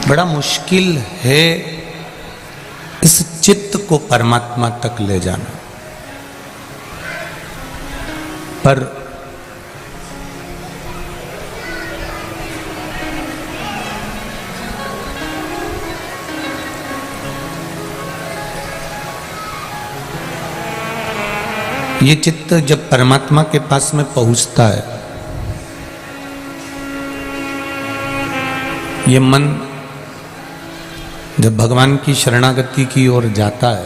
बड़ा मुश्किल है इस चित्त को परमात्मा तक ले जाना, पर ये चित्त जब परमात्मा के पास में पहुंचता है, ये मन जब भगवान की शरणागति की ओर जाता है,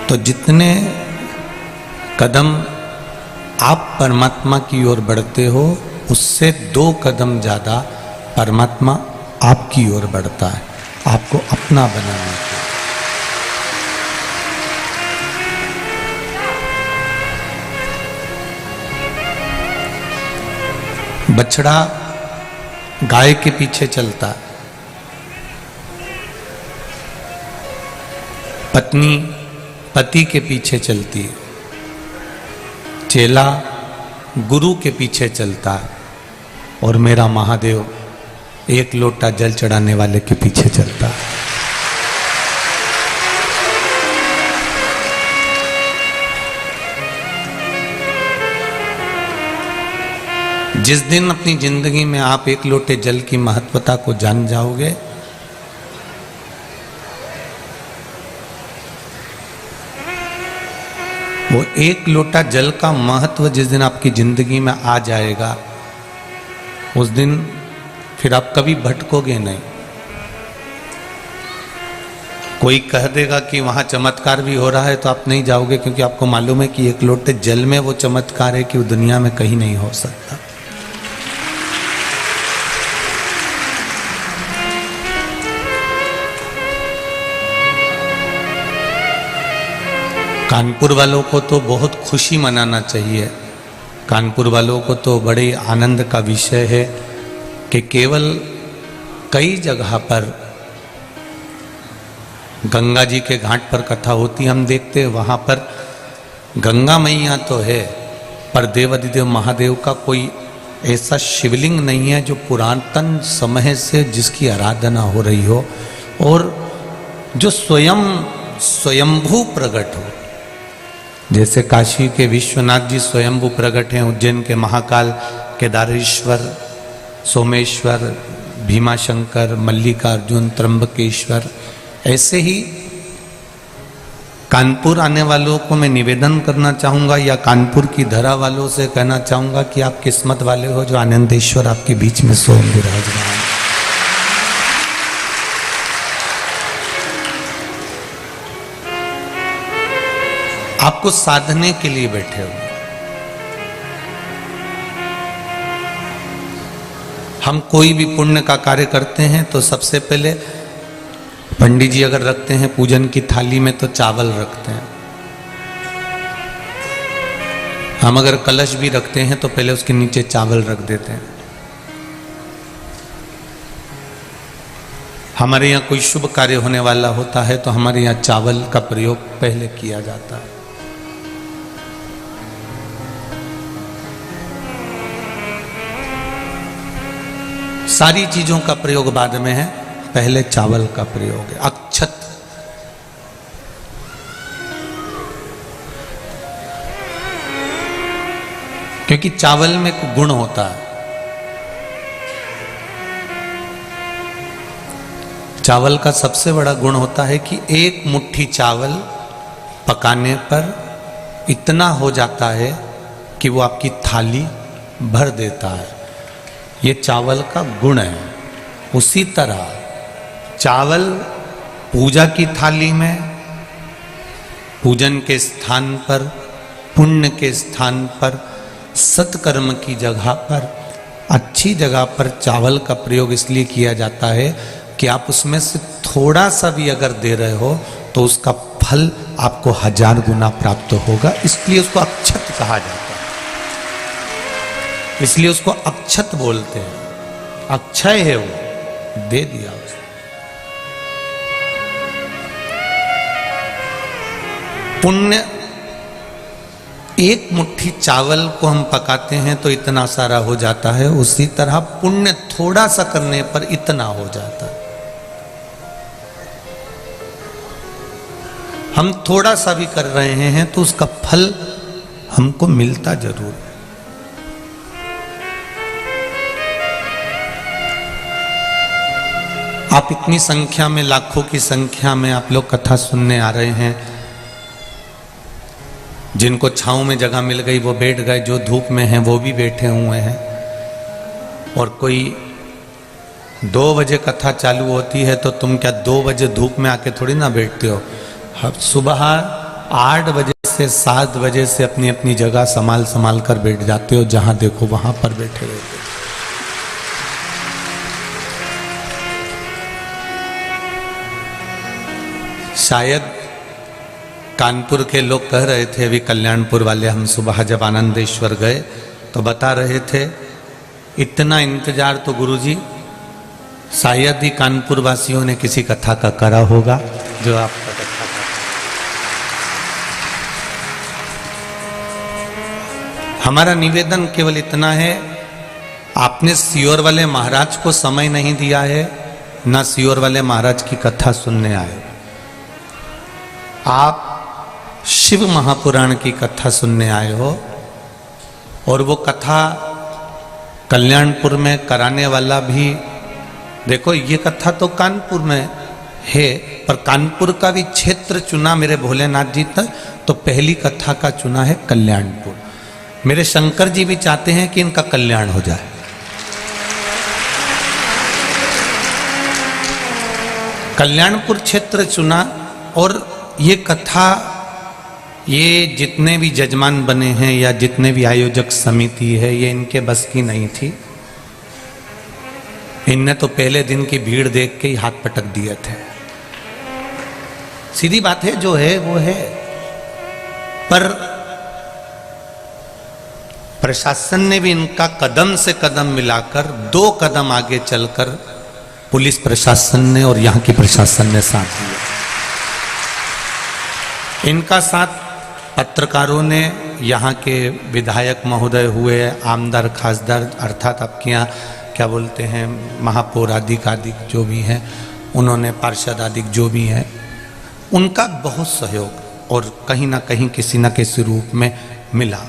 तो जितने कदम आप परमात्मा की ओर बढ़ते हो, उससे 2 कदम ज्यादा परमात्मा आपकी ओर बढ़ता है, आपको अपना बनाने के। बछड़ा गाय के पीछे चलता है, पत्नी पति के पीछे चलती है, चेला गुरु के पीछे चलता है, और मेरा महादेव एक लोटा जल चढ़ाने वाले के पीछे चलता है। जिस दिन अपनी जिंदगी में आप एक लोटे जल की महत्वता को जान जाओगे, वो एक लोटा जल का महत्व जिस दिन आपकी जिंदगी में आ जाएगा, उस दिन फिर आप कभी भटकोगे नहीं। कोई कह देगा कि वहां चमत्कार भी हो रहा है तो आप नहीं जाओगे, क्योंकि आपको मालूम है कि एक लोटे जल में वो चमत्कार है कि वो दुनिया में कहीं नहीं हो सकता। कानपुर वालों को तो बहुत खुशी मनाना चाहिए। कानपुर वालों को तो बड़े आनंद का विषय है कि केवल कई जगह पर गंगा जी के घाट पर कथा होती, हम देखते हैं वहाँ पर गंगा मैया तो है, पर देवाधिदेव महादेव का कोई ऐसा शिवलिंग नहीं है जो पुरातन समय से जिसकी आराधना हो रही हो और जो स्वयंभू प्रकट हो। जैसे काशी के विश्वनाथ जी स्वयंभू प्रकट हैं, उज्जैन के महाकाल, केदारेश्वर, सोमेश्वर, भीमाशंकर, मल्लिकार्जुन, त्र्यंबकेश्वर, ऐसे ही कानपुर आने वालों को मैं निवेदन करना चाहूँगा या कानपुर की धरा वालों से कहना चाहूँगा कि आप किस्मत वाले हो जो आनंदेश्वर आपके बीच में स्वयं विराजमान। आपको साधने के लिए बैठे हो। हम कोई भी पुण्य का कार्य करते हैं तो सबसे पहले पंडित जी अगर रखते हैं पूजन की थाली में तो चावल रखते हैं। हम अगर कलश भी रखते हैं तो पहले उसके नीचे चावल रख देते हैं। हमारे यहाँ कोई शुभ कार्य होने वाला होता है तो हमारे यहाँ चावल का प्रयोग पहले किया जाता है। सारी चीजों का प्रयोग बाद में है, पहले चावल का प्रयोग है। अक्षत, क्योंकि चावल में एक गुण होता है। चावल का सबसे बड़ा गुण होता है कि एक मुट्ठी चावल पकाने पर इतना हो जाता है कि वो आपकी थाली भर देता है। ये चावल का गुण है। उसी तरह चावल पूजा की थाली में, पूजन के स्थान पर, पुण्य के स्थान पर, सत्कर्म की जगह पर, अच्छी जगह पर चावल का प्रयोग इसलिए किया जाता है कि आप उसमें से थोड़ा सा भी अगर दे रहे हो तो उसका फल आपको 1000 गुना प्राप्त होगा। इसलिए उसको अक्षत कहा जाता है, इसलिए उसको अक्षत बोलते हैं। अक्षय है वो, दे दिया उसने। पुण्य एक मुट्ठी चावल को हम पकाते हैं तो इतना सारा हो जाता है, उसी तरह पुण्य थोड़ा सा करने पर इतना हो जाता है। हम थोड़ा सा भी कर रहे हैं तो उसका फल हमको मिलता जरूर है। आप इतनी संख्या में, लाखों की संख्या में आप लोग कथा सुनने आ रहे हैं। जिनको छांव में जगह मिल गई वो बैठ गए, जो धूप में हैं वो भी बैठे हुए हैं। और कोई 2 बजे कथा चालू होती है तो तुम क्या 2 बजे धूप में आके थोड़ी ना बैठते हो। अब सुबह 8 बजे से 7 बजे से अपनी अपनी जगह संभाल संभाल कर बैठ जाते हो, जहां देखो वहां पर बैठे रहते हो। शायद कानपुर के लोग कह रहे थे, अभी कल्याणपुर वाले, हम सुबह जब आनंदेश्वर गए तो बता रहे थे इतना इंतजार तो गुरुजी शायद ही कानपुर वासियों ने किसी कथा का करा होगा जो आपका कथा का। हमारा निवेदन केवल इतना है, आपने सियोर वाले महाराज को समय नहीं दिया है, ना सियोर वाले महाराज की कथा सुनने आए। आप शिव महापुराण की कथा सुनने आए हो, और वो कथा कल्याणपुर में कराने वाला भी, देखो ये कथा तो कानपुर में है, पर कानपुर का भी क्षेत्र चुना मेरे भोलेनाथ जी तक, तो पहली कथा का चुना है कल्याणपुर। मेरे शंकर जी भी चाहते हैं कि इनका कल्याण हो जाए। कल्याणपुर क्षेत्र चुना, और ये कथा, ये जितने भी जजमान बने हैं या जितने भी आयोजक समिति है, ये इनके बस की नहीं थी। इनने तो पहले दिन की भीड़ देख के ही हाथ पटक दिए थे। सीधी बात है, जो है वो है। पर प्रशासन ने भी इनका कदम से कदम मिलाकर 2 कदम आगे चलकर पुलिस प्रशासन ने और यहाँ की प्रशासन ने साथ दिया। इनका साथ पत्रकारों ने, यहाँ के विधायक महोदय हुए, आमदार खासदार अर्थात आपके यहाँ क्या बोलते हैं, महापौर आदि जो भी हैं, उन्होंने पार्षद आदि जो भी हैं, उनका बहुत सहयोग और कहीं ना कहीं किसी न किसी रूप में मिला।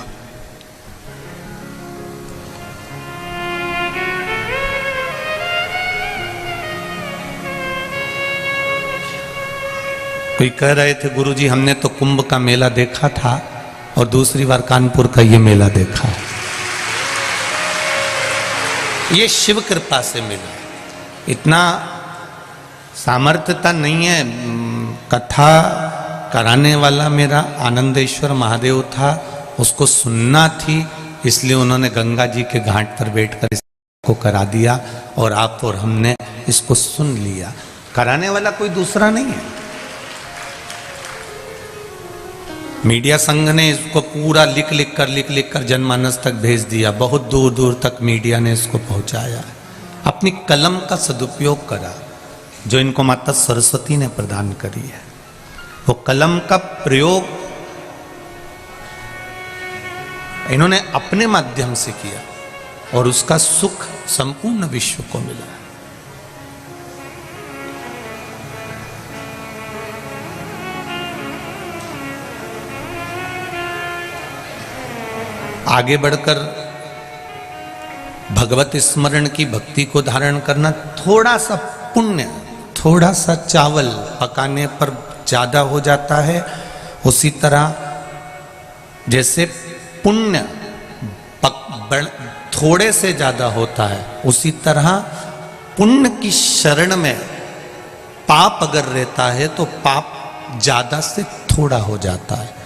कोई कह रहे थे गुरुजी हमने तो कुंभ का मेला देखा था और दूसरी बार कानपुर का ये मेला देखा। ये शिव कृपा से मिला। इतना सामर्थ्यता नहीं है। कथा कराने वाला मेरा आनंदेश्वर महादेव था, उसको सुनना थी, इसलिए उन्होंने गंगा जी के घाट पर बैठकर इसको करा दिया और आप और हमने इसको सुन लिया। कराने वाला कोई दूसरा नहीं है। मीडिया संघ ने इसको पूरा लिख लिख कर जनमानस तक भेज दिया। बहुत दूर दूर तक मीडिया ने इसको पहुंचाया। अपनी कलम का सदुपयोग करा जो इनको माता सरस्वती ने प्रदान करी है। वो कलम का प्रयोग इन्होंने अपने माध्यम से किया और उसका सुख संपूर्ण विश्व को मिला। आगे बढ़कर भगवत स्मरण की भक्ति को धारण करना, थोड़ा सा पुण्य, थोड़ा सा चावल पकाने पर ज्यादा हो जाता है। उसी तरह जैसे पुण्य थोड़े से ज्यादा होता है, उसी तरह पुण्य की शरण में पाप अगर रहता है तो पाप ज्यादा से थोड़ा हो जाता है।